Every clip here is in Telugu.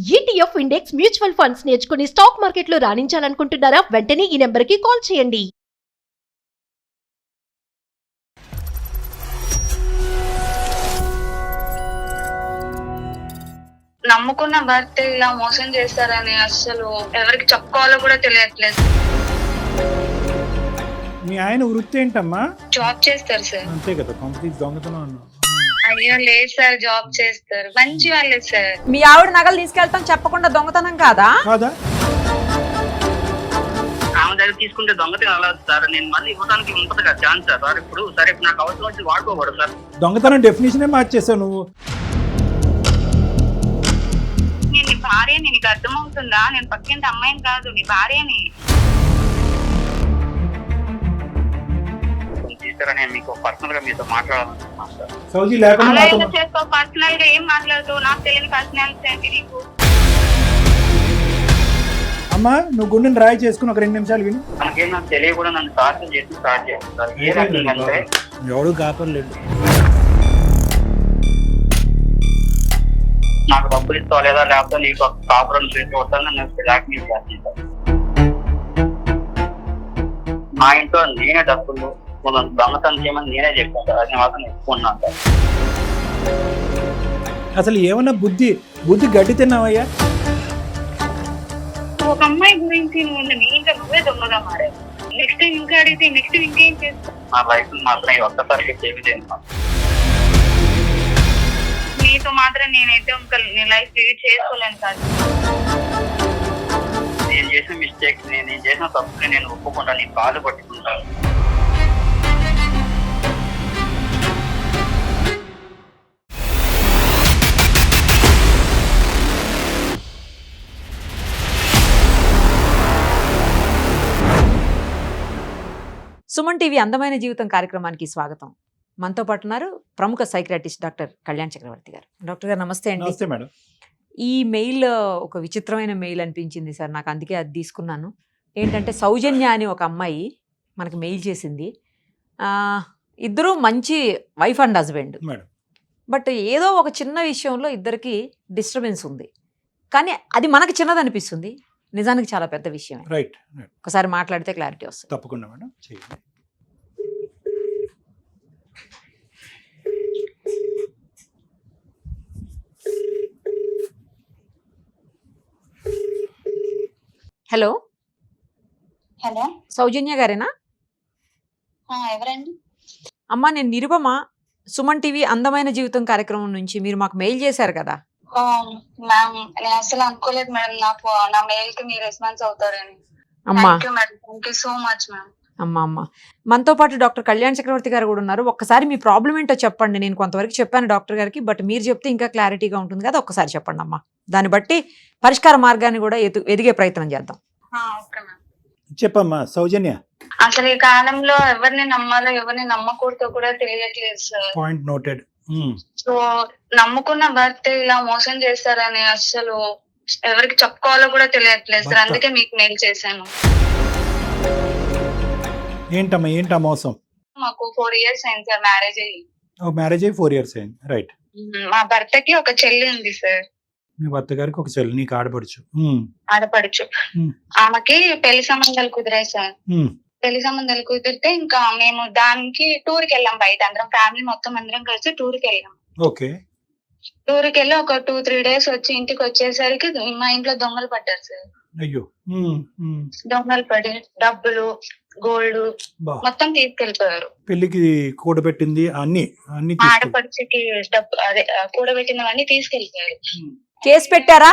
ETF ఇండెక్స్ మ్యూచువల్ ఫండ్స్ నేర్చుకుని స్టాక్ మార్కెట్లో రాణించాలనుకుంటున్నారా? వెంటనే ఈ నెంబర్కి కాల్ చేయండి. నమ్ముకున్న భర్త ఇలా మోసం చేస్తారని అసలు ఎవరికి చెప్పుకోవాలో కూడా తెలియట్లేదు. మీ ఆయన వృత్తి ఏంటమ్మా? జాబ్ చేస్తారు సార్. అంతే కదా, కంప్లీట్ దొంగతనం అన్నా. అయ్యో లేదు సార్, జాబ్ చేస్తారు, మంచి వాళ్ళే సార్. మీ ఆవిడ నగలు తీసుకెళ్తాం చెప్పకుండా దొంగతనం కాదా? కాదా? ఆమె దగ్గర తీసుకుంటే దొంగతనం అలా సార్. నేను మళ్ళీ ఇవ్వడానికి ఉంటుంది కదా ఛాన్స్ సార్. ఇప్పుడు సరే నాకు అవసరం వచ్చి వాడుకోకూడదు సార్. దొంగతనం డెఫినేషనే మార్చేసావు నువ్వు. నేను నీ భార్యని, నీకు అర్థమవుతుందా? నేను పక్కింటి అమ్మాయిని కాదు, నీ భార్యని. తీసారని మీకు పర్సనల్ గా మీతో మాట్లాడాలనుకుంటున్నాను సార్. సౌజీ లేకుండా అలా నాతో ఎలా చేసుకో? పర్సనల్ గా ఏం మాట్లాడుతావు? నాకు తెలియని పర్సనాలిటీ ఏంటి నీకు? అమ్మా, నువ్వు గుండెని రాయి చేసుకుని ఒక 2 నిమిషాలు విని. మనకేం నాకు తెలియకుండా నన్ను టార్చర్ చేసి స్టార్ట్ చేస్తాను సార్. ఏ రకంగా ఎవడు కాపర్లేదు. నాకు డబ్బులు ఇస్తావా లేదా, లేకపోతే నీకు ఒక కాపురం చేసి వస్తాను నన్ను బ్లాక్మెయిల్ చేస్తాను. మా ఇంట్లో నేనే డబ్బులు దొంగతనం చేయమని నేనే చెప్పాను సార్. అది మాత్రం ఎక్కున్నాను సార్. అసలు ఏమన్నా బుద్ధి గడ్డి తిన్నావయ్యా? ఒక అమ్మాయి గురించి నువ్వు ఇంకా నువ్వే దొంగగా మారావు. నెక్స్ట్ టైం ఇంకా అడిగితే నెక్స్ట్ టైం ఇంకేం చేస్తావు? నా లైఫ్ మాత్రం ఈ ఒక్కసారికి సేవ్ చేయండి. నీతో మాత్రం నేనైతే ఇంకా నీ లైఫ్ లీడ్ చేసుకోలేను సార్. నేను చేసిన మిస్టేక్స్, నేను చేసిన తప్పుని నేను ఒప్పుకుంటాను, నీ కాలు పట్టుకుంటాను. సుమన్ టీవీ అందమైన జీవితం కార్యక్రమానికి స్వాగతం. మనతో పాటు ఉన్నారు ప్రముఖ సైకియాట్రిస్ట్ డాక్టర్ కళ్యాణ్ చక్రవర్తి గారు. డాక్టర్ గారు నమస్తే అండి. నమస్తే మేడం. ఈ మెయిల్ ఒక విచిత్రమైన మెయిల్ అనిపించింది సార్ నాకు, అందుకే అది తీసుకున్నాను. ఏంటంటే సౌజన్య అని ఒక అమ్మాయి మనకి మెయిల్ చేసింది. ఇద్దరు మంచి wife and husband, madam but ఏదో ఒక చిన్న విషయంలో ఇద్దరికి డిస్టర్బెన్స్ ఉంది. కానీ అది మనకి చిన్నది అనిపిస్తుంది, నిజానికి చాలా పెద్ద విషయం. రైట్. ఒకసారి మాట్లాడితే క్లారిటీ వస్తుంది. తప్పకుండా మేడం, చేయండి. హలో హలో, సౌజన్య గారేనా? ఎవరండి? అమ్మా, నేను నిరుపమ, సుమన్ టీవీ అందమైన జీవితం కార్యక్రమం నుంచి మీరు మాకు మెయిల్ చేశారు కదా. మ్యామ్, నేను అసలు అనుకోలేదు మేడం నాకు నా మెయిల్ కి మీరు రెస్పాన్స్ అవుతారని. అమ్మా thank you so much ma'am. అమ్మ మనతో పాటు డాక్టర్ కళ్యాణ్ చక్రవర్తి గారు కూడా ఉన్నారు. ఒక్కసారి మీ ప్రాబ్లం ఏంటో చెప్పండి. నేను కొంతవరకు చెప్పాను డాక్టర్ గారికి, బట్ మీరు చెప్తే ఇంకా క్లారిటీగా ఉంటుంది కదా. ఒక్కసారి చెప్పండి అమ్మా, దాన్ని బట్టి పరిష్కార మార్గాన్ని కూడా ఎదిగే ప్రయత్నం చేద్దాం. Okay ma'am. చెప్పమ్మా సౌజన్య. అసలు ఈ కాలంలో ఎవరిని నమ్మాలో ఎవరిని నమ్మకూడదో కూడా తెలియట్లేదు సార్. Point noted. సో నమ్ముకున్న భర్త ఇలా మోసం చేస్తారని అసలు ఎవరికి చెప్పుకోవాలో కూడా తెలియట్లేదు సార్. అందుకే మీకు మెయిల్ చేశాను. ఏంటమ్మా, ఏంటా మోసం? మాకు 4 years అయింది సార్ మ్యారేజ్ అయ్యి. మ్యారేజ్ అయ్యి 4 years అయింది. రైట్. మా భర్తకి ఒక చెల్లి ఉంది సార్. మీ భర్త గారికి ఒక చెల్లి, నీకు ఆడపడుచు. ఆడపడుచు. ఆమెకి పెళ్లి సంబంధాలు కుదిరాయి సార్. పెళ్లి సంబంధాలు కుదిరితే ఇంకా మేము దానికి టూర్ కి వెళ్ళాం. బయట అందరం ఫ్యామిలీ మొత్తం అందరం కలిసి టూర్ కి వెళ్ళాం. ఓకే. టూర్ కి వెళ్ళి ఒక 2-3 days వచ్చి ఇంటికి వచ్చేసరికి మా ఇంట్లో దొంగలు పడ్డారు సార్. అయ్యో. దొంగలు పడి డబ్బులు, గోల్డ్ మొత్తం తీసుకెళ్లిపోయారు. పెళ్లికి కూడబెట్టింది అన్ని ఆడపడిచికి డబ్బు అదే కూడబెట్టినవన్నీ తీసుకెళ్లిపోయారు. కేసు పెట్టారా?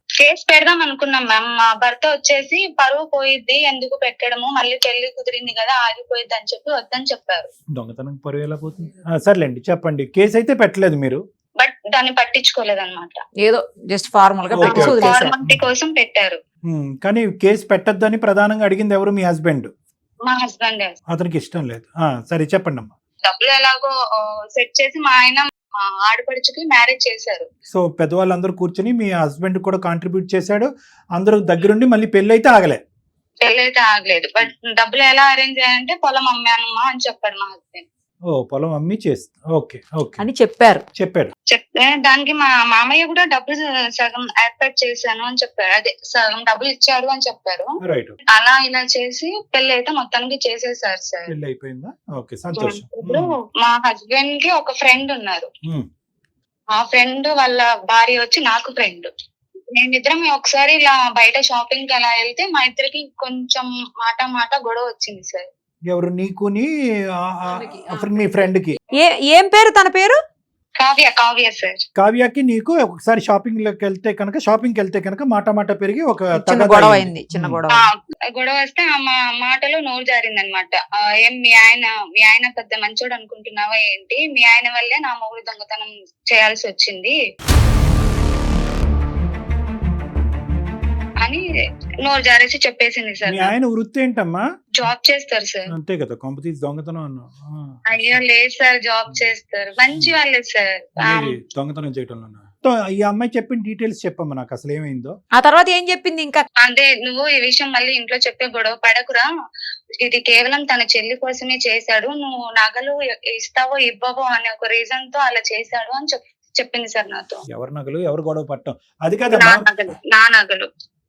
కేసు పెడదాం అనుకున్నాం మ్యామ్. మా భర్త వచ్చేసి పరువు పోయిద్ది, ఎందుకు పెట్టడము, మళ్ళీ పెళ్లి కుదిరింది కదా ఆగిపోయిద్ది అని చెప్పి వద్దని చెప్పారు. దొంగతనం పరువు ఎలా పోతుంది? సర్లేండి, చెప్పండి. కేసు అయితే పెట్టలేదు మీరు, బట్ దాన్ని పట్టించుకోలేదన్నమాట. ఏదో జస్ట్ ఫార్మల్ గా ఫార్మాలిటీ కోసం పెట్టారు. కానీ కేసు పెట్టద్దని ప్రధానంగా అడిగింది ఎవరు? మీ హస్బెండ్. మా హస్బెండ్. అతనికి ఇష్టం లేదు. సరే చెప్పండి అమ్మా. డబ్బులు ఎలాగో సెట్ చేసి మా ఆయన ఆడపడుచుకి మ్యారేజ్ చేశారు. సో పెద్దవాళ్ళందరూ కూర్చొని మీ హస్బెండ్ కూడా కాంట్రిబ్యూట్ చేశాడు, అందరూ దగ్గరుండి మళ్ళీ పెళ్లి అయితే ఆగలే. పెళ్లి అయితే ఆగలేదు, బట్ డబ్బులు ఎలా అరేంజ్ అయ్యాయంటే పొలం అమ్మానమ్మా అని చెప్పాడు మా హస్బెండ్. ఓ పొలం అమ్మి చేస్తా. ఓకే ఓకే అని చెప్పారు. చెప్పాడు. చెప్తే దానికి మా మామయ్య కూడా డబ్బులు సగం ఏర్పాటు చేశాను అని చెప్పారు. అదే సగం డబ్బులు ఇచ్చారు అని చెప్పారు. రైట్. అలా ఇలా చేసి పెళ్లి అయితే మొత్తానికి చేసేసారు సార్. పెళ్లి అయిపోయిందా? ఓకే సంతోషం. ఇప్పుడు మా హస్బెండ్ కి ఒక ఫ్రెండ్ ఉన్నారు. ఉమ్. ఆ ఫ్రెండ్ వాళ్ళ భార్య వచ్చి నాకు ఫ్రెండ్. మేమిద్దరం ఒకసారి ఇలా బయట షాపింగ్ కి అలా వెళ్తే మా ఇద్దరికి కొంచెం మాట గొడవ వచ్చింది సార్. ఎవరు? నీకుని మీ ఫ్రెండ్ కి? ఏం పేరు తన పేరు? కావ్య సార్. కావ్యకి నీకు ఒకసారి షాపింగ్ లోకి వెళ్తే కనుక మాట పెరిగి ఒక చిన్న గొడవ అయింది. చిన్న గొడవ గొడవ వస్తే ఆ మాటలో నోరు జారింది అనమాట. ఏం మీ ఆయన పెద్ద మంచోడు అనుకుంటున్నావా ఏంటి? మీ ఆయన వల్లే నా మొగుడు దొంగతనం చేయాల్సి వచ్చింది అని నోరు జారేసి చెప్పేసింది సార్. మీ ఆయన వృత్తి ఏంటమ్మా? జాబ్ చేస్తారు సార్. అంతే కదా, కొంపతీసి దొంగతనం అన్నా? అయ్యో లేదు సార్, జాబ్ చేస్తారు, మంచి వాళ్ళే సార్. దొంగతనం చేయటంలో ఈ అమ్మాయి చెప్పిన డీటెయిల్స్ చెప్పమ్మా నాకు, అసలు ఏమైందో. ఆ తర్వాత ఏం చెప్పింది? ఇంకా అదే, నువ్వు ఈ విషయం మళ్ళీ ఇంట్లో చెప్పే గొడవ పడకురా, ఇది కేవలం తన చెల్లి కోసమే చేశాడు, నువ్వు నగలు ఇస్తావో ఇవ్వవో అనే ఒక రీజన్ తో అలా చేశాడు అని చెప్పింది సార్ నాతో. ఎవరి నగలు ఎవరు గొడవ పట్టం అది కదా. నా నగలు.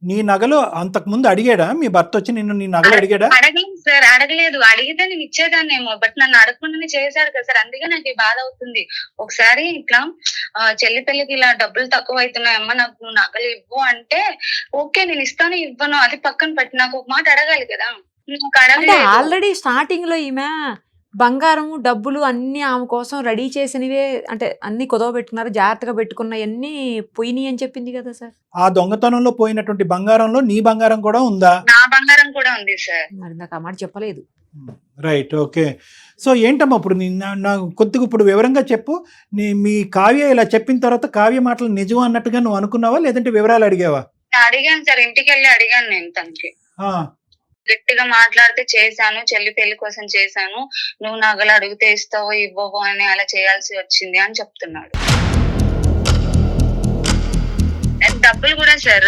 నీ నగలు అంతకు ముందు అడిగాడా మీ భర్త వచ్చి నిన్ను? నీ నగలు అడిగాడా? అడగలేదు సార్, అడగలేదు. అడిగితే నేను ఇచ్చేదాన్నేమో, బట్ నన్ను అడగకుండానే చేశాడు కదా సార్. అందుకే నాకు ఈ బాధ అవుతుంది. ఒకసారి ఇట్లా చెల్లి పెళ్లికి ఇలా డబ్బులు తక్కువ అవుతున్నాయమ్మా, నాకు నువ్వు నగలు ఇవ్వు అంటే ఓకే నేను ఇస్తాను ఇవ్వను అది పక్కన పెట్టి నాకు ఒక మాట అడగాలి కదా. ఆల్రెడీ స్టార్టింగ్ లో ఈమె బంగారం డబ్బులు అన్ని ఆమె కోసం రెడీ చేసినవే, అంటే అన్ని కుదవ పెట్టుకున్నారు, జాగ్రత్తగా పెట్టుకున్నవన్నీ పోయినాయి అని చెప్పింది కదా సార్. ఆ దొంగతనంలో పోయినటువంటి బంగారంలో నీ బంగారం కూడా ఉందా? నా బంగారం కూడా ఉంది సార్. మరి నాకు ఆ మాట చెప్పలేదు. Right, okay. సో ఏంటమ్మా ఇప్పుడు కొద్దిగా ఇప్పుడు వివరంగా చెప్పు. మీ కావ్య ఇలా చెప్పిన తర్వాత కావ్య మాటలు నిజం అన్నట్టుగా నువ్వు అనుకున్నావా, లేదంటే వివరాలు అడిగావా? అడిగాను సార్, ఇంటికి వెళ్ళి అడిగాను నేను తనకి. గట్టిగా మాట్లాడితే చేశాను, చెల్లి పెళ్లి కోసం చేశాను, నువ్వు నగలు అడిగితే ఇస్తావో ఇవ్వవో అని అలా చేయాల్సి వచ్చింది అని చెప్తున్నాడు. డబ్బులు కూడా సార్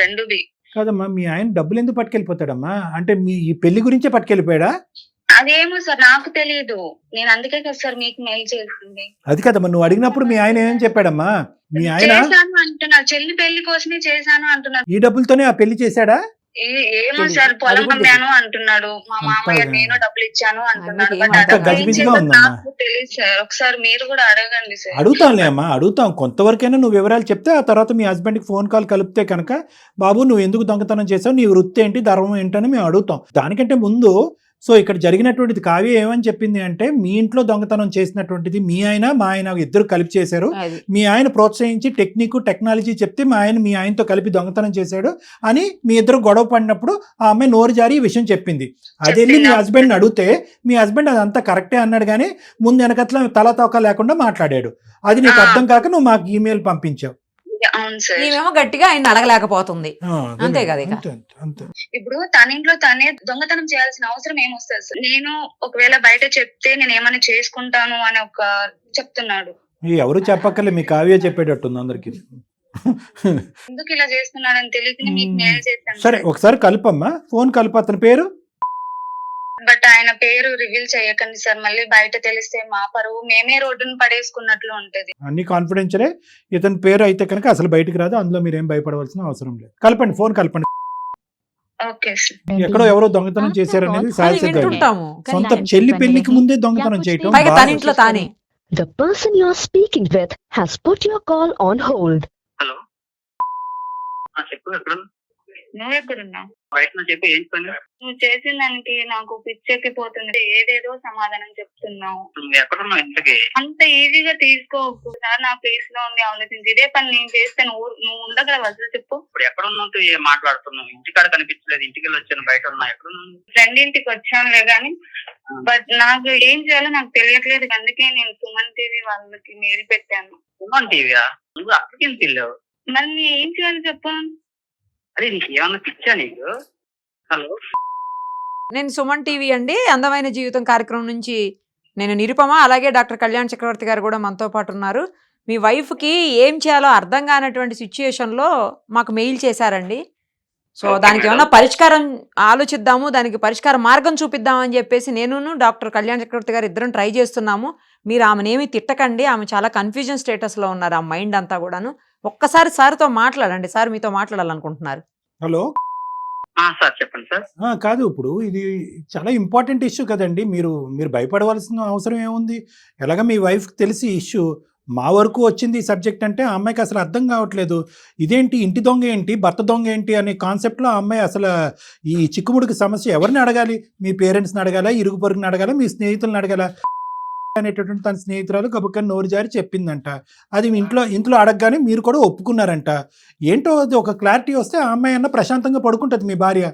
రెండువి. కాదమ్మా, మీ ఆయన డబ్బులు ఎందుకు పట్టుకెళ్ళిపోతాడమ్మా? అంటే మీ ఈ పెళ్లి గురించే పట్టుకెళ్ళిపోయాడా? అదేమో సార్ నాకు తెలియదు, నేను అందుకే కదా సార్ మీకు మెయిల్ చేసింది. అది కదమ్మా, నువ్వు అడిగినప్పుడు మీ ఆయన ఏం చెప్పాడమ్మా? మీ ఆయన చేశాను అంటున్నారు, చెల్లి పెళ్లి కోసమే చేశాను అంటున్నారు. ఈ డబ్బులతోనే ఆ పెళ్లి చేశాడా? ఏమో సార్, పొలం అమ్మాను అంటున్నాడు, మా మామయ్య నేను డబ్బులు ఇచ్చాను అంటున్నాడు. నాకు తెలియదు సార్, ఒకసారి మీరు కూడా అడగండి సార్. అడుగుతాంలే అమ్మా, అడుగుతాం. కొంతవరకైనా నువ్వు వివరాలు చెప్తే ఆ తర్వాత మీ హస్బెండ్ కి ఫోన్ కాల్ కలిపితే కనుక, బాబు నువ్వు ఎందుకు దొంగతనం చేసావు, నీ వృత్తి ఏంటి, ధర్మం ఏంటని మేము అడుగుతాం. దానికంటే ముందు సో ఇక్కడ జరిగినటువంటిది కావ్య ఏమని చెప్పింది అంటే, మీ ఇంట్లో దొంగతనం చేసినటువంటిది మీ ఆయన మా ఆయన ఇద్దరు కలిపి చేశారు, మీ ఆయన ప్రోత్సహించి టెక్నాలజీ చెప్తే మీ ఆయనతో కలిపి దొంగతనం చేశాడు అని మీ ఇద్దరు గొడవ పడినప్పుడు ఆ అమ్మాయి నోరు జారి ఈ విషయం చెప్పింది. అది వెళ్ళి మీ హస్బెండ్ అడిగితే మీ హస్బెండ్ అదంతా కరెక్టే అన్నాడు, కానీ ముందు వెనకట్లా తల తోక లేకుండా మాట్లాడాడు. అది నీకు అర్థం కాక నువ్వు మాకు ఈమెయిల్ పంపించావు. ఈమెమో గట్టిగా ఆయన అడగలేకపోతుంది, అంతే కదా. ఇప్పుడు తన ఇంట్లో తనే దొంగతనం చేయాల్సిన అవసరం ఏమొస్తుంది సార్? నేను ఒకవేళ బయట చెప్తే నేను ఏమైనా చేసుకుంటాను అని ఒక చెప్తున్నాడు. ఎవరు చెప్పక్కర్లే, మీ కావ్య చెప్పేటట్టుంది అందరికి. ఎందుకు ఇలా చేస్తున్నాడని తెలియక మీకు మెయిల్ చేశాను. సరే ఒకసారి కలుపమ్మా, ఫోన్ కలుపు. అతని పేరు? బట్ ఆయన పేరు రివీల్ చేయకండి సార్, మళ్ళీ బయట తెలిస్తే మా పరువు మేమే రోడ్డును పడేసుకున్నట్లు ఉంటది. అన్ని కాన్ఫిడెన్షియలే. ఇతని పేరు అయితే కనుక అసలు బయటకు రాదు, అందులో మీరేం భయపడవలసిన అవసరం లేదు. కలపండి, ఫోన్ కలపండి. Okay sir. ఎక్కడో ఎవరో దొంగతనం చేశారనేది సొంత చెల్లి పెళ్లికి ముందే దొంగతనం చేయటం. తన ఇంట్లో తానే. The person you are speaking with has put your call on hold. Hello, చెప్పు. ఎక్కడ నువ్వు ఎక్కడున్నావు? బయట చెప్పి ఏం పని? నువ్వు చేసిన దానికి నాకు పిచ్చెక్కిపోతుంది, ఏదేదో సమాధానం చెప్తున్నావు. నువ్వు ఎక్కడున్నావు ఇంతకీ? అంత ఈజీగా తీసుకోకు సార్, నా ప్లేస్ లో ఉంది ఆలోచించి. ఇదే పని నేను చేస్తే నువ్వు ఉండగలవు అసలు చెప్పు. ఇప్పుడు ఎక్కడున్నావు మాట్లాడుతున్నావు? ఇంటికాడ కనిపించలేదు, ఇంటికి వెళ్ళి వచ్చాను, బయట ఉన్నా. ఎక్కడున్నావు? ఫ్రెండ్ ఇంటికి వచ్చానులే గానీ, బట్ నాకు ఏం చేయాలో నాకు తెలియట్లేదు, అందుకే నేను సుమన్ టీవీ వాళ్ళకి మెయిల్ పెట్టాను. సుమన్ టీవీయా? నువ్వు అక్కడికి ఎందుకు వెళ్ళావు? మళ్ళీ ఏం చేయాలి చెప్పు. అరే నీకు ఏమన్నా పిచ్చా నీకు? హలో, నేను సుమన్ టీవీ అండి, అందమైన జీవితం కార్యక్రమం నుంచి నేను నిరుపమ, అలాగే డాక్టర్ కళ్యాణ్ చక్రవర్తి గారు కూడా మనతో పాటు ఉన్నారు. మీ వైఫ్కి ఏం చేయాలో అర్థం కానటువంటి సిచ్యుయేషన్లో మాకు మెయిల్ చేశారండి. సో Okay, దానికి madam. ఏమైనా పరిష్కారం ఆలోచిద్దాము, దానికి పరిష్కార మార్గం చూపిద్దాం అని చెప్పేసి నేను డాక్టర్ కళ్యాణ్ చక్రవర్తి గారు ఇద్దరం ట్రై చేస్తున్నాము. మీరు ఆమెనేమి తిట్టకండి, ఆమె చాలా కన్ఫ్యూజన్ స్టేటస్లో ఉన్నారు, ఆ మైండ్ అంతా కూడాను. ఒక్కసారి సార్తో మాట్లాడండి, సార్ మీతో మాట్లాడాలనుకుంటున్నారు. హలో. సార్ చెప్పండి సార్. కాదు, ఇప్పుడు ఇది చాలా ఇంపార్టెంట్ ఇష్యూ కదండి. మీరు భయపడవలసిన అవసరం ఏముంది? ఎలాగ మీ వైఫ్కి తెలిసి ఇష్యూ మా వరకు వచ్చింది ఈ సబ్జెక్ట్ అంటే ఆ అమ్మాయికి అసలు అర్థం కావట్లేదు. ఇదేంటి ఇంటి దొంగ ఏంటి, భర్త దొంగ ఏంటి అనే కాన్సెప్ట్లో ఆ అమ్మాయి అసలు ఈ చిక్కుముడికి సమస్య ఎవరిని అడగాలి? మీ పేరెంట్స్ని అడగాలా, ఇరుగు పొరుగుని అడగాలా, మీ స్నేహితులను అడగాలా అనేటటువంటి తన స్నేహితురాలు గబుక్కని నోరు జారి చెప్పిందంట. అది ఇంట్లో అడగగానే మీరు కూడా ఒప్పుకున్నారంట. ఏంటో అది ఒక క్లారిటీ వస్తే ఆ అమ్మాయి అన్న ప్రశాంతంగా పడుకుంటుంది మీ భార్య.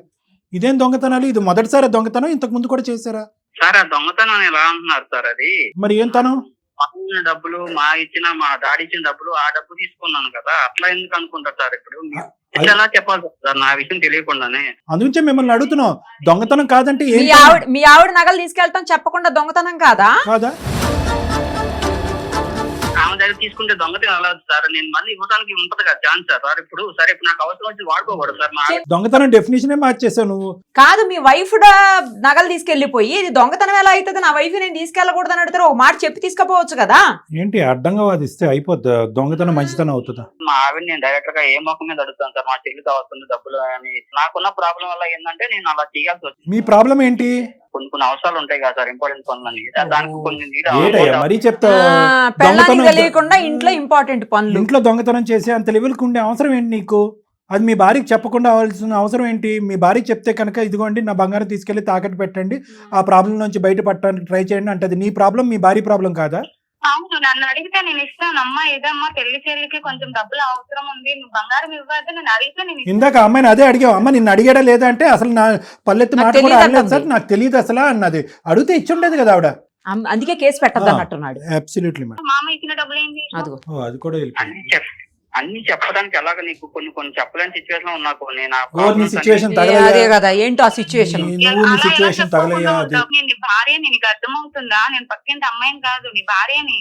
ఇదేం దొంగతనాలు? ఇది మొదటిసారి దొంగతనం, ఇంతకు ముందు కూడా చేశారా? సార్ ఆ దొంగతనం ఎలా అంటున్నారు సార్? అది మరి ఏం తనం? మా డబ్బులు మా డాడీ ఇచ్చిన డబ్బులు, ఆ డబ్బు తీసుకున్నాను కదా, అట్లా ఎందుకు అనుకుంటారు సార్? ఇప్పుడు మీరు ఎలా చెప్పాలి సార్ నా విషయం తెలియకుండానే? అందుకే మిమ్మల్ని అడుగుతున్నాం, దొంగతనం కాదంటే ఏం మీ ఆవిడ నగలు తీసుకెళ్తాం చెప్పకుండా దొంగతనం కాదా? కాదా? ఆమె దగ్గర తీసుకుంటే దొంగతనం ఎలా సార్? నేను మళ్ళీ ఇవ్వడానికి ఉంటది కదా ఛాన్స్ సార్. ఇప్పుడు నాకు అవసరం వచ్చి వాడుకోకూడదు సార్. దొంగతనం డెఫినేషనే మార్చేసావు నువ్వు. కాదు, మీ వైఫ్ నగలు తీసుకెళ్లిపోయి ఇది దొంగతనం ఎలా అవుతుంది, నా వైఫ్ నేను తీసుకెళ్ళకూడదు అని అడుగుతారు, ఒక మాట చెప్పి తీసుకుపోవచ్చు కదా. ఏంటి అడ్డంగా వాదిస్తే అయిపోద్ది, దొంగతనం మంచితనం అవుతుందా? మా ఆవిడ నేను డైరెక్ట్ గా ఏ మొక్క మీద అడుగుతాను సార్, మా చెల్లికి వస్తుంది డబ్బులు అని. నాకున్న ప్రాబ్లం వల్ల ఏంటంటే నేను అలా చేయాల్సి వచ్చింది. మీ ప్రాబ్లం ఏంటి? కొన్ని అవసరాలు ఉంటాయి కదా సార్, ఇంపార్టెంట్ పనులని. దానికి కొన్ని ఏటయ్యా మరీ చెప్తా? పెళ్ళానికి తెలియకుండా ఇంట్లో ఇంపార్టెంట్ పనులు, ఇంట్లో దొంగతనం చేసే అంత లెవెల్కి ఉండే అవసరం ఏంటి నీకు? అది మీ భార్యకి చెప్పకుండా అవ్వాల్సిన అవసరం ఏంటి? మీ భార్యకి చెప్తే కనుక ఇదిగోండి నా బంగారం తీసుకెళ్లి తాకట్టు పెట్టండి, ఆ ప్రాబ్లం నుంచి బయటపడటానికి ట్రై చేయండి అంటే అది నీ ప్రాబ్లం, మీ భార్య ప్రాబ్లం కాదా? అవును, నన్ను అడిగితే నేను ఇస్తాను. అమ్మా ఇదమ్మా చెల్లికి కొంచెం డబ్బులు అవసరం ఉంది, నువ్వు బంగారం ఇవ్వద్దు, నేను అడిగితే నేను ఇందాక అమ్మాయిని అదే అడిగావు, అమ్మ నిన్ను అడిగాడా లేదా అంటే అసలు నా పల్లెత్తి మాట కూడా అనలేదు సార్, నాకు తెలియదు అసలు అన్నది. అడిగితే ఇచ్చుండేది కదా ఆవిడ. అందుకే కేసు పెట్టద్దు అన్నట్టున్నాడు. Absolutely madam. మామ ఇచ్చిన డబ్బులు ఏంటి? అది కూడా అన్ని చెప్పడానికి ఎలాగ నీకు కొన్ని చెప్పలేని సిచ్యువేషన్ ఉన్నా అదే కదా, ఏంటో ఆ సిచ్యువేషన్. సిచ్యువేషన్ తగలయ్యా అది. నేను నీ భార్యని, నీకు అర్థమవుతుందా? నేను పక్కింటి అమ్మాయిని కాదు, నీ భార్యని.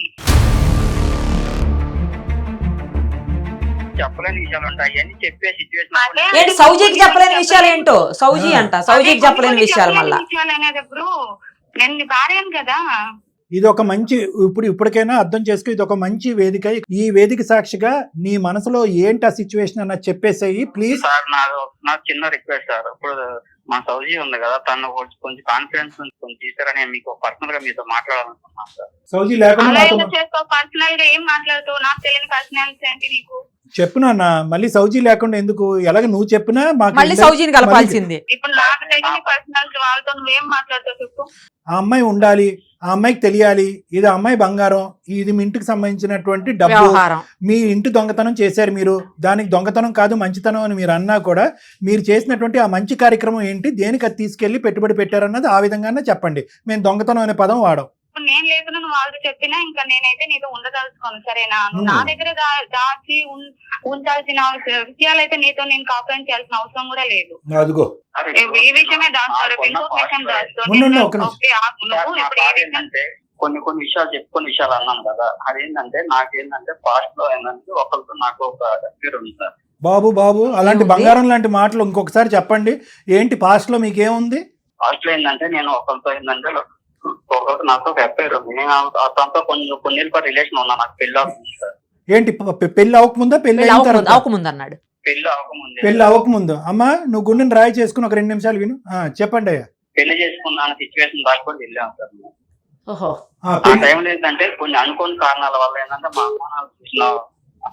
చెప్పలేని విషయాలు ఉంటాయి అని చెప్పే సిచ్యువేషన్. ఏంటి సౌజీకి చెప్పలేని విషయాలు ఏంటో? సౌజీ అంట, సౌజీకి చెప్పలేని విషయాలు మళ్ళా అనేటప్పుడు నేను నీ భార్యను కదా. ఇది ఒక మంచి ఇప్పటికైనా అర్థం చేసుకో, ఇది ఒక మంచి వేదిక. ఈ వేదిక సాక్షిగా నీ మనసులో ఏంటి ఆ సిచ్యువేషన్ అన్నది చెప్పేసేయి ప్లీజ్. సార్ నాకు చిన్న రిక్వెస్ట్ సార్, ఇప్పుడు మా సౌజీ ఉంది కదా, తను కొంచెం కాన్ఫిడెన్స్ కొంచెం తీసారని మీకు పర్సనల్ గా మీతో మాట్లాడాలనుకున్నాను సార్. సౌజీ లేకుండా పర్సనల్ గా ఏం మాట్లాడుతావు? నాకు తెలియని పర్సనాలిటీ ఏంటి నీకు? చెప్పు నాన్న, మళ్ళీ సౌజీ లేకుండా ఎందుకు? ఎలాగ నువ్వు చెప్పినా మళ్ళీ సౌజీని కలపాల్సింది. ఇప్పుడు నాకు తెలియని పర్సనాలిటీ వాళ్ళతో నువ్వేం మాట్లాడుతావు చెప్పు? ఆ అమ్మాయి ఉండాలి, ఆ అమ్మాయికి తెలియాలి ఇది అమ్మాయి బంగారం, ఇది మీ ఇంటికి సంబంధించినటువంటి డబ్బు, మీ ఇంటి దొంగతనం చేశారు మీరు, దానికి దొంగతనం కాదు మంచితనం అని మీరు అన్నా కూడా మీరు చేసినటువంటి ఆ మంచి కార్యక్రమం ఏంటి, దేనికి అది తీసుకెళ్లి పెట్టుబడి పెట్టారన్నది ఆ విధంగానే చెప్పండి. మేము దొంగతనం అనే పదం వాడం. నేను లేకుండా నువ్వు వాళ్ళతో చెప్పినా ఇంకా నేనైతే నీతో ఉండదలుచుకోను, సరేనా? నువ్వు నా దగ్గర దాచి ఉంచాల్సిన విషయాలైతే నీతో నేను కాంప్రమైజ్ చేయాల్సిన అవసరం కూడా లేదు. అదిగో ఈ విషయమే దాస్తారు, ఇంకొక విషయం దాస్తావు. కొన్ని విషయాలు కొన్ని విషయాలు అన్నాను కదా, అదేంటంటే నాకేంటంటే పాస్ట్ లో ఏంటంటే ఒకరితో నాకు ఒక పేరు ఉంది సార్. బాబు అలాంటి బంగారం లాంటి మాటలు ఇంకొకసారి చెప్పండి. ఏంటి పాస్ట్ లో మీకేముంది? పాస్ట్ లో ఏంటంటే నేను ఒకరితో ఏంటంటే నాకు ఒక ఎఫ్ఐఆర్ ఉంది. నేను అతనితో కొన్ని రిలేషన్ ఉన్నా, నాకు పెళ్లి అవుతుంది సార్. ఏంటి పెళ్లి అవ్వకముందా? పెళ్లి అవ్వకముందు అన్నాడు. పెళ్లి అవ్వకముందు. అమ్మా నువ్వు గుండెని రాయి చేసుకుని ఒక 2 నిమిషాలు విను. చెప్పండి అయ్యా. పెళ్లి చేసుకున్న సిచ్యువేషన్ దాకా కూడా వెళ్ళాం సార్. ఓహో, ఆ టైంలో ఏంటంటే కొన్ని అనుకోని కారణాల వల్ల ఏంటంటే మా అమ్మ నాన్న చూసిన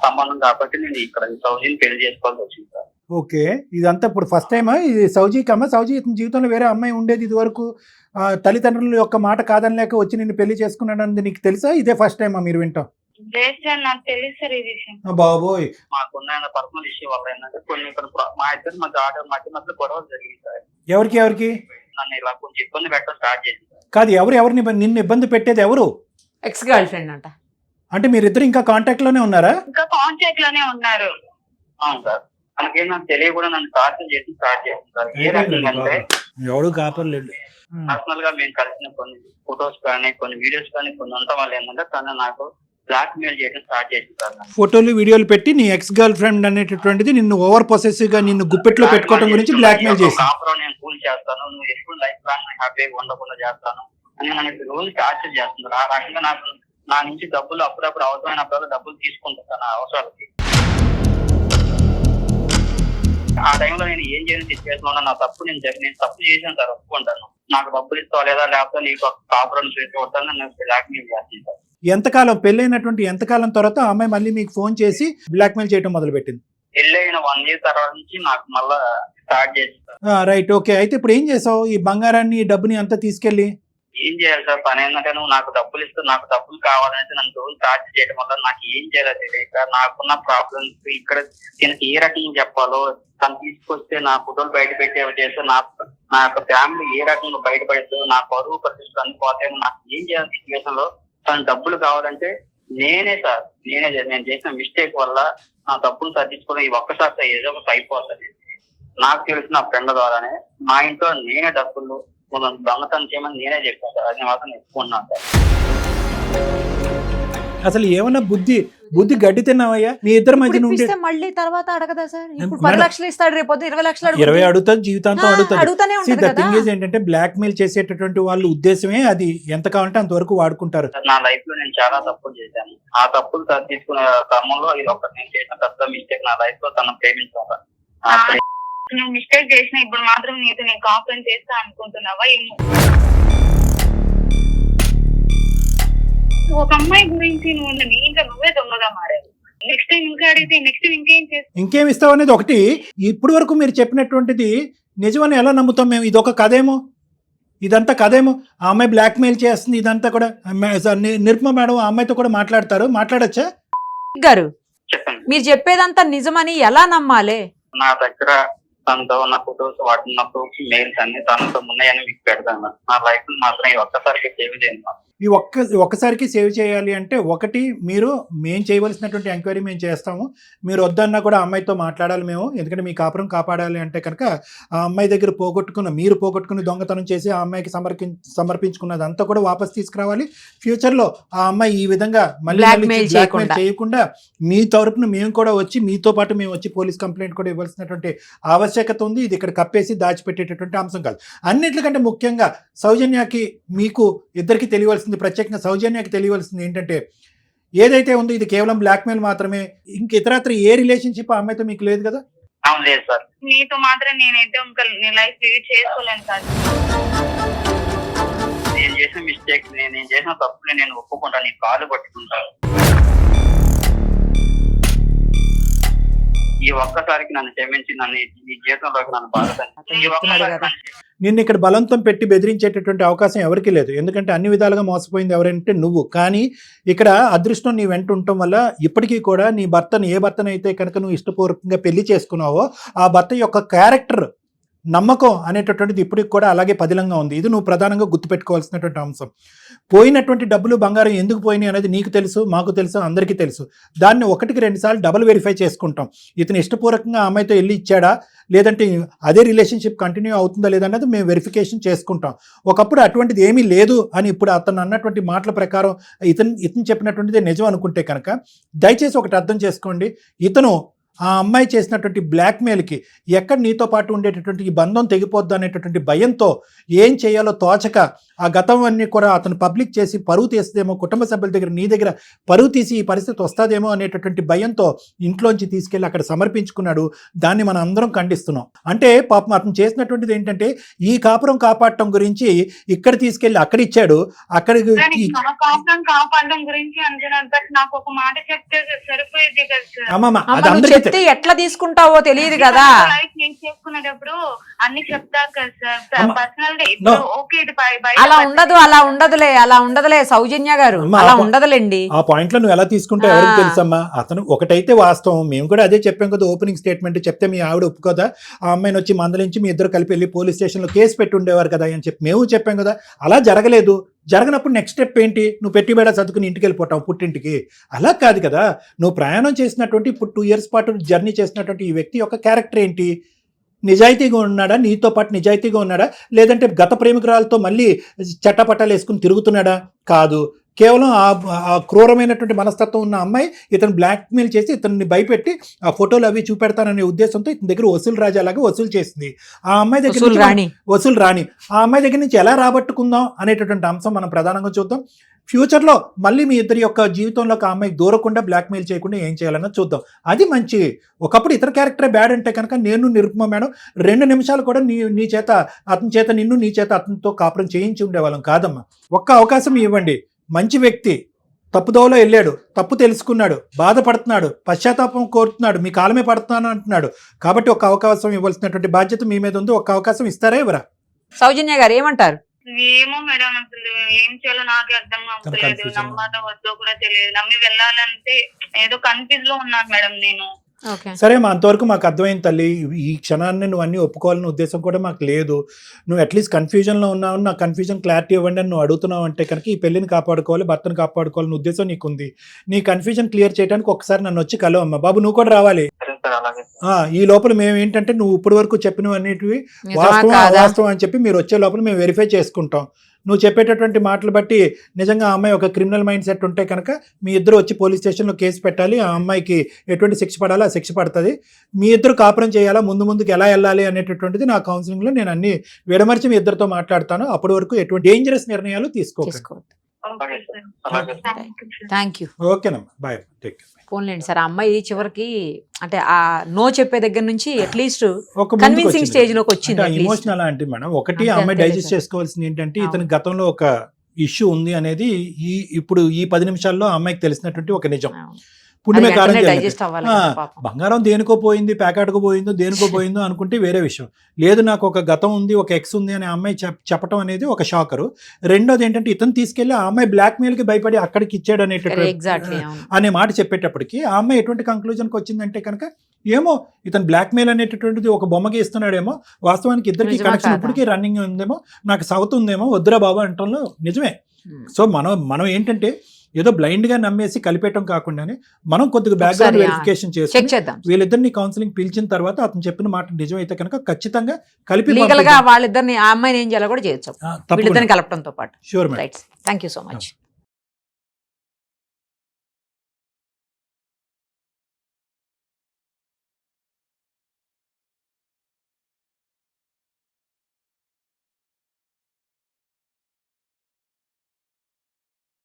సంబంధం కాబట్టి నేను ఇక్కడ సౌజీని పెళ్లి చేసుకోవాల్సి వచ్చింది సార్. ఓకే, ఇదంతా ఇప్పుడు ఫస్ట్ టైమా ఇది సౌజీకి? అమ్మ సౌజీ జీవితంలో వేరే అమ్మాయి ఉండేది ఇది వరకు, తల్లిదండ్రుల యొక్క మాట కాదనిలేక వచ్చి నిన్ను పెళ్లి చేసుకున్నాడు అన్నది నీకు తెలుసా? ఇదే ఫస్ట్ టైమా మీరు వింటాం? నాకు తెలుసు సార్ ఈ విషయం. బాబోయ్, మాకున్న పర్సనల్ ఇష్యూ వల్ల ఏంటంటే మా ఇద్దరు మధ్య గొడవలు జరిగింది సార్. ఎవరికి? నన్ను ఇలా కొంచెం ఇబ్బంది పెట్టడం స్టార్ట్ చేసింది. కాదు, ఎవరిని నిన్ను ఇబ్బంది పెట్టేది ఎవరు? ఎక్స్ గర్ల్ ఫ్రెండ్ అంట. అంటే మీరిద్దరు ఇంకా కాంటాక్ట్ లోనే ఉన్నారా? ఇంకా కాంటాక్ట్ లోనే ఉన్నారు. అవును సార్. మనకేం నాకు తెలియకుండా నన్ను టార్చర్ చేసి స్టార్ట్ చేసింది సార్. ఏ రకంగా ఎవడు కాపర్లేదు. పర్సనల్ గా మేము కలిసిన కొన్ని ఫొటోస్ కానీ కొన్ని వీడియోస్ కానీ కొన్ని ఉండటం వల్ల ఏంటంటే తను నాకు బ్లాక్ మెయిల్ చేయడం స్టార్ట్ చేసింది సార్ నన్ను. ఫోటోలు వీడియోలు పెట్టి నీ ఎక్స్ గర్ల్ ఫ్రెండ్ అనేటటువంటిది నిన్ను ఓవర్ పొసెసివ్ గా నిన్ను గుప్పెట్లో పెట్టుకోవడం గురించి బ్లాక్ మెయిల్ చేసి కాపురం నేను కూల్ చేస్తాను, నువ్వు ఎప్పుడు లైఫ్ లాంగ్ హ్యాపీగా ఉండకుండా చేస్తాను అని నన్ను రోజు టార్చర్ చేస్తున్నారు. ఆ రకంగా నాకు నా నుంచి డబ్బులు అప్పుడప్పుడు అవసరమైనప్పుడు డబ్బులు తీసుకుంటాను అవసరాలకి. ఆ టైంలో నేను ఏం చేయని సిచ్యువేషన్ ఉన్నా నా తప్పు నేను తప్పు చేశాను సార్, ఒప్పుకుంటాను. నాకు డబ్బులు ఇస్తావా లేదా, లేకపోతే నీకు కాపురం చేసి కొడతాను నన్ను బ్లాక్ మెయిల్ చేస్తాను సార్. ఎంతకాలం పెళ్ళైనటువంటి ఎంతకాలం తర్వాత ఆ అమ్మాయి మళ్ళీ మీకు ఫోన్ చేసి బ్లాక్ మెయిల్ చేయడం మొదలు పెట్టింది? పెళ్ళైన 1 year తర్వాత నుంచి నాకు మళ్ళా స్టార్ట్ చేసి రైట్, ఓకే. అయితే ఇప్పుడు ఏం చేసావు? ఈ బంగారాన్ని ఈ డబ్బుని అంతా తీసుకెళ్ళి ఏం చేయాలి సార్? పని ఏంటంటే నువ్వు నాకు డబ్బులు ఇస్తూ నాకు డబ్బులు కావాలంటే నన్ను రోజు టార్చర్ చేయడం వల్ల నాకు ఏం చేయాలో తెలియక నాకున్న ప్రాబ్లమ్స్ ఇక్కడ దీనికి ఏ రకంగా చెప్పాలో, తను తీసుకొస్తే నా ఫోటోలు బయట పెట్టేవి చేస్తే నా యొక్క ఫ్యామిలీ ఏ రకంగా బయటపడుతుందో, నా పరువు ప్రతిష్టలు అన్ని పోతాయో, నాకు ఏం చేయాలి సిచ్యువేషన్ లో తను డబ్బులు కావాలంటే నేను చేసిన మిస్టేక్ వల్ల నా డబ్బులు సర్దించుకుని ఈ ఒక్కసారి ఏదో ఒకటి అయిపోతుంది. నాకు తెలిసిన ఫ్రెండ్ ద్వారానే మా ఇంట్లో నేనే డబ్బులు దొంగతనం చేయమని నేనే చెప్పాను సార్. అది మాత్రం ఎక్కున్నాను సార్. అసలు ఏమన్నా బుద్ధి గడ్డి తిన్నావయ్యా? మీ ఇద్దరి మధ్య ఇప్పుడు నుండి ఇస్తే మళ్ళీ తర్వాత అడగదా సార్? ఇప్పుడు మేడం, 10 లక్షలు ఇస్తాడు, రేపు 20 లక్షలు 20 అడుగుతుంది, జీవితాంతం అడుగుతుంది. అడుగుతానే ఉంటది కదా. ఏంటంటే బ్లాక్ మెయిల్ చేసేటటువంటి వాళ్ళ ఉద్దేశమే అది, ఎంత కావాలంటే అంతవరకు వాడుకుంటారు. నా లైఫ్ లో నేను చాలా తప్పులు చేశాను. ఆ తప్పులు తీసుకునే క్రమంలో ఇది ఒకటి నేను చేసిన పెద్ద మిస్టేక్ నా లైఫ్ లో. తను ప్రేమించాలి. నువ్వు మిస్టేక్ చేసిన ఇప్పుడు మాత్రం నీతో నేను కాపురం చేస్తా అనుకుంటున్నావా ఏమో? ఒక అమ్మాయి గురించి నువ్వు ఇంకా నువ్వే దొంగగా మారావు. నెక్స్ట్ టైం ఇంకా అడిగితే నెక్స్ట్ టైం ఇంకేం చేస్తావు? ఇంకేం ఇస్తావు అనేది ఒకటి. ఇప్పుడు వరకు మీరు చెప్పినటువంటిది నిజమని ఎలా నమ్ముతాం మేము? ఇదొక కథేమో, ఇదంతా కథేమో. ఆ అమ్మాయి బ్లాక్ మెయిల్ చేస్తుంది, ఇదంతా కూడా. నిరుపమ మేడం ఆ అమ్మాయితో కూడా మాట్లాడొచ్చా గారు? చెప్పండి. మీరు చెప్పేదంతా నిజమని ఎలా నమ్మాలి? నా దగ్గర తనతో ఉన్న ఫోటోస్ వాటిన ప్రూఫ్ మెయిల్స్ అన్ని తనతో ఉన్నాయని మీకు పెడతాను. నా లైఫ్ మాత్రం ఈ ఒక్కసారికి సేవ్ చేయండి. ఈ ఒక్కసారికి సేవ్ చేయాలి అంటే ఒకటి, మేము చేయవలసినటువంటి ఎంక్వైరీ మేము చేస్తాము. మీరు వద్దన్నా కూడా ఆ అమ్మాయితో మాట్లాడాలి మేము. ఎందుకంటే మీ కాపురం కాపాడాలి అంటే కనుక ఆ అమ్మాయి దగ్గర మీరు పోగొట్టుకుని దొంగతనం చేసి ఆ అమ్మాయికి సమర్పించుకున్నది అంతా కూడా వాపస్ తీసుకురావాలి. ఫ్యూచర్లో ఆ అమ్మాయి ఈ విధంగా మళ్ళీ Blackmail చేయకుండా మీ తరపున మేము కూడా వచ్చి, మీతో పాటు మేము వచ్చి పోలీస్ కంప్లైంట్ కూడా ఇవ్వాల్సినటువంటి ఆవశ్యకత ఉంది. ఇది ఇక్కడ కప్పేసి దాచిపెట్టేటటువంటి అంశం కాదు. అన్నిటికంటే ముఖ్యంగా సౌజన్యకి మీకు ఇద్దరికి తెలియవలసింది, ప్రత్యేకంగా సౌజన్యకి తెలియవలసింది ఏంటంటే, ఏదైతే ఉందో ఇది కేవలం బ్లాక్మెయిల్ మాత్రమే. ఇంక ఇతరత్ర ఏ రిలేషన్షిప్ ఆ అమ్మాయితో మీకు లేదు కదా? అవును, లేదు సార్. నీతో మాత్రం నేనైతే ఇంకా లైఫ్ లీడ్ చేసుకోలేను సార్. నేను చేసిన మిస్టేక్, నేను చేసిన తప్పుని నేను ఒప్పుకుంటాను, నీ కాలు పట్టుకుంటాను. ఈ ఒక్కసారికి నన్ను క్షమించి నన్ను ఈ జీవితంలోకి నన్ను బాధ. నిన్ను ఇక్కడ బలంతం పెట్టి బెదిరించేటటువంటి అవకాశం ఎవరికీ లేదు. ఎందుకంటే అన్ని విధాలుగా మోసపోయింది ఎవరంటే నువ్వు. కానీ ఇక్కడ అదృష్టం నీ వెంట ఉండటం వల్ల ఇప్పటికీ కూడా నీ భర్తను, ఏ భర్తనైతే కనుక నువ్వు ఇష్టపూర్వకంగా పెళ్లి చేసుకున్నావో ఆ భర్త యొక్క క్యారెక్టర్, నమ్మకం అనేటటువంటిది ఇప్పటికి కూడా అలాగే పదిలంగా ఉంది. ఇది నువ్వు ప్రధానంగా గుర్తుపెట్టుకోవాల్సినటువంటి అంశం. పోయినటువంటి డబ్బులు, బంగారం ఎందుకు పోయినాయి అనేది నీకు తెలుసు, మాకు తెలుసు, అందరికీ తెలుసు. దాన్ని 1కి 2 సార్లు డబుల్ వెరిఫై చేసుకుంటాం. ఇతను ఇష్టపూర్వకంగా ఆ అమ్మాయితో వెళ్ళి ఇచ్చాడా, లేదంటే అదే రిలేషన్షిప్ కంటిన్యూ అవుతుందా లేదన్నది మేము వెరిఫికేషన్ చేసుకుంటాం. ఒకప్పుడు అటువంటిది ఏమీ లేదు అని ఇప్పుడు అతను అన్నటువంటి మాటల ప్రకారం ఇతను చెప్పినటువంటిది నిజం అనుకుంటే కనుక దయచేసి ఒకటి అర్థం చేసుకోండి. ఇతను ఆ అమ్మాయి చేసినటువంటి బ్లాక్మెయిల్కి ఎక్కడ నీతో పాటు ఉండేటటువంటి ఈ బంధం తెగిపోద్దు అనేటటువంటి భయంతో ఏం చేయాలో తోచక ఆ గతం అన్నీ కూడా అతను పబ్లిక్ చేసి పరువు తీస్తుందేమో, కుటుంబ సభ్యుల దగ్గర నీ దగ్గర పరువు తీసి ఈ పరిస్థితి వస్తుందేమో అనేటటువంటి భయంతో ఇంట్లోంచి తీసుకెళ్ళి అక్కడ సమర్పించుకున్నాడు. దాన్ని మనం అందరం ఖండిస్తున్నాం. అంటే పాపం అతను చేసినటువంటిది ఏంటంటే ఈ కాపురం కాపాడటం గురించి ఇక్కడ తీసుకెళ్ళి అక్కడ ఇచ్చాడు. అక్కడికి కాపాడడం గురించి నాకు ఒక మాట చెప్తే సరిపోయేది కదా. చెప్తే ఎట్లా తీసుకుంటావో తెలియదు కదా. లైఫ్ నేను చేసుకునేటప్పుడు అన్ని చెప్తారు కదా సార్. పర్సనల్ గా ఓకే అలా ఉండదులే సౌజన్య గారు, అలా ఉండదులేండి. ఆ పాయింట్ లో నువ్వు ఎలా తీసుకుంటావు ఎవరికి తెలుసమ్మా. అతను ఒకటైతే వాస్తవం, మేము కూడా అదే చెప్పాం కదా ఓపెనింగ్ స్టేట్మెంట్ చెప్తే మీ ఆవిడ ఒప్పుకోదా? ఆ అమ్మాయిని వచ్చి మందలించి మీ ఇద్దరు కలిపి వెళ్ళి పోలీస్ స్టేషన్ లో కేసు పెట్టి ఉండేవారు కదా అని చెప్పి మేము చెప్పాం కదా. అలా జరగలేదు. జరగనప్పుడు నెక్స్ట్ స్టెప్ ఏంటి? నువ్వు పెట్టి బేడ చదువుకుని ఇంటికి వెళ్ళిపోతావు పుట్టింటికి. అలా కాదు కదా. నువ్వు ప్రయాణం చేసినటువంటి ఇప్పుడు 2 years పాటు జర్నీ చేసినటువంటి ఈ వ్యక్తి యొక్క క్యారెక్టర్ ఏంటి? నిజాయితీగా ఉన్నాడా? నీతో పాటు నిజాయితీగా ఉన్నాడా? లేదంటే గత ప్రేమికురాలతో మళ్ళీ చట్టపట్టాలు వేసుకుని తిరుగుతున్నాడా? కాదు. కేవలం ఆ క్రూరమైనటువంటి మనస్తత్వం ఉన్న అమ్మాయి ఇతను బ్లాక్మెయిల్ చేసి ఇతన్ని భయపెట్టి ఆ ఫోటోలు అవి చూపెడతాననే ఉద్దేశంతో ఇతని దగ్గర వసూలు రాజాలాగా వసూలు చేసింది. ఆ అమ్మాయి దగ్గర వసూలు నుంచి రాణి. వసూలు రాని ఆ అమ్మాయి దగ్గర నుంచి ఎలా రాబట్టుకుందాం అనేటటువంటి అంశం మనం ప్రధానంగా చూద్దాం. ఫ్యూచర్లో మళ్ళీ మీ ఇద్దరి యొక్క జీవితంలోకి ఆ అమ్మాయికి దూరకుండా బ్లాక్మెయిల్ చేయకుండా ఏం చేయాలన్నది చూద్దాం. అది మంచి. ఒకప్పుడు ఇతర క్యారెక్టరే బ్యాడ్ అంటే కనుక నేను నిరుపమ మేడం 2 నిమిషాలు కూడా నీ చేత అతని చేత నిన్ను, నీ చేత అతనితో కాపురం చేయించి ఉండేవాళ్ళం కాదమ్మా. ఒక్క అవకాశం ఇవ్వండి. మంచి వ్యక్తి తప్పుదోవలో వెళ్ళాడు, తప్పు తెలుసుకున్నాడు, బాధపడుతున్నాడు, పశ్చాత్తాపం కోరుతున్నాడు, మీ కాలమే పడుతున్నాను అంటున్నాడు. కాబట్టి ఒక అవకాశం ఇవ్వాల్సినటువంటి బాధ్యత మీ మీద ఉంది. ఒక్క అవకాశం ఇస్తారా ఎవరా? సౌజన్య గారు ఏమంటారు? ఏమో మేడం, అసలు ఏం చేయాలో నాకే అర్థం అవ్వట్లేదు. నమ్మాలో వద్దో కూడా తెలియదు. నమ్మి వెళ్ళాలంటే ఏదో కన్ఫ్యూజ్ లో ఉన్నాను మేడం నేను. సరే మా అంతవరకు మాకు అర్థమైంది తల్లి. ఈ క్షణాన్ని నువ్వు అన్ని ఒప్పుకోవాలనే ఉద్దేశం కూడా మాకు లేదు. నువ్వు అట్లీస్ట్ కన్ఫ్యూజన్లో ఉన్నావు, నా కన్ఫ్యూజన్ క్లారిటీ ఇవ్వండి అని నువ్వు అడుగుతున్నావు అంటే కనుక ఈ పెళ్లిని కాపాడుకోవాలి, భర్తను కాపాడుకోవాలనే ఉద్దేశం నీకుంది. నీ కన్ఫ్యూజన్ క్లియర్ చేయడానికి ఒకసారి నన్ను వచ్చి కలవు అమ్మా. బాబు నువ్వు కూడా రావాలి. ఈ లోపల మేము ఏంటంటే నువ్వు ఇప్పటి వరకు చెప్పినవన్నిటివి వాస్తవం అని చెప్పి మీరు వచ్చే లోపల మేము వెరిఫై చేసుకుంటాం. నువ్వు చెప్పేటటువంటి మాటలు బట్టి నిజంగా ఆ అమ్మాయి ఒక క్రిమినల్ మైండ్ సెట్ ఉంటే కనుక మీ ఇద్దరు వచ్చి పోలీస్ స్టేషన్లో కేసు పెట్టాలి. ఆ అమ్మాయికి ఎటువంటి శిక్ష పడాలో ఆ శిక్ష పడుతుంది. మీ ఇద్దరు కాపురం చేయాలా, ముందుకు ఎలా వెళ్ళాలి అనేటటువంటిది నా కౌన్సిలింగ్లో నేను అన్ని విడమర్చి మీ ఇద్దరితో మాట్లాడతాను. అప్పటి వరకు ఎటువంటి డేంజరస్ నిర్ణయాలు తీసుకోవాలి. Thank you. ఓకేనమ్మా, బాయ్. Take care. పోన్లేండి సార్, ఆ అమ్మాయి చివరికి అంటే ఆ నో చెప్పే దగ్గర నుంచి అట్లీస్ట్ ఒక కన్విన్సింగ్ స్టేజ్ లోకి వచ్చింది. ఇమోషనల్ అంటే మేడం ఒకటి ఆ అమ్మాయి డైజెస్ట్ చేసుకోవాల్సింది ఏంటంటే ఇతని గతంలో ఒక ఇష్యూ ఉంది అనేది ఇప్పుడు ఈ 10 నిమిషాల్లో ఆ అమ్మాయికి తెలిసినటువంటి ఒక నిజం. పుణ్యమే కారణం. బంగారం దేనికో పోయింది, ప్యాకెట్కో పోయిందో దేనికో పోయిందో అనుకుంటే వేరే విషయం. లేదు నాకు ఒక గతం ఉంది, ఒక ఎక్స్ ఉంది అని అమ్మాయి చెప్పడం అనేది ఒక షాకరు. రెండోది ఏంటంటే ఇతను తీసుకెళ్లి ఆ అమ్మాయి బ్లాక్ మెయిల్ కి భయపడి అక్కడికి ఇచ్చాడు అనే మాట చెప్పేటప్పటికి ఆ అమ్మాయి ఎటువంటి కంక్లూజన్కి వచ్చిందంటే కనుక ఏమో ఇతను బ్లాక్ మెయిల్ అనేటటువంటిది ఒక బొమ్మకి ఇస్తున్నాడేమో, వాస్తవానికి ఇద్దరికి కనెక్షన్ ఇప్పటికీ రన్నింగ్ ఉందేమో, నాకు సౌత్ ఉందేమో, వద్దురా బాబా అంటంలో నిజమే. సో మనం ఏంటంటే ఏదో బ్లైండ్ గా నమ్మేసి కలిపేయటం కాకుండానే మనం కొద్దిగా బ్యాక్గ్రౌండ్ వెరిఫికేషన్ చేసి వీళ్ళిద్దరిని కౌన్సిలింగ్ పిలిచిన తర్వాత అతను చెప్పిన మాట నిజమైతే కనుక ఖచ్చితంగా కలిపి వాళ్ళిద్దరిని ఆ అమ్మాయిని ఏం చేయాలో కూడా చేయొచ్చు, వీళ్ళిద్దరిని కలపడంతో పాటు. Sure madam. Thank you so much.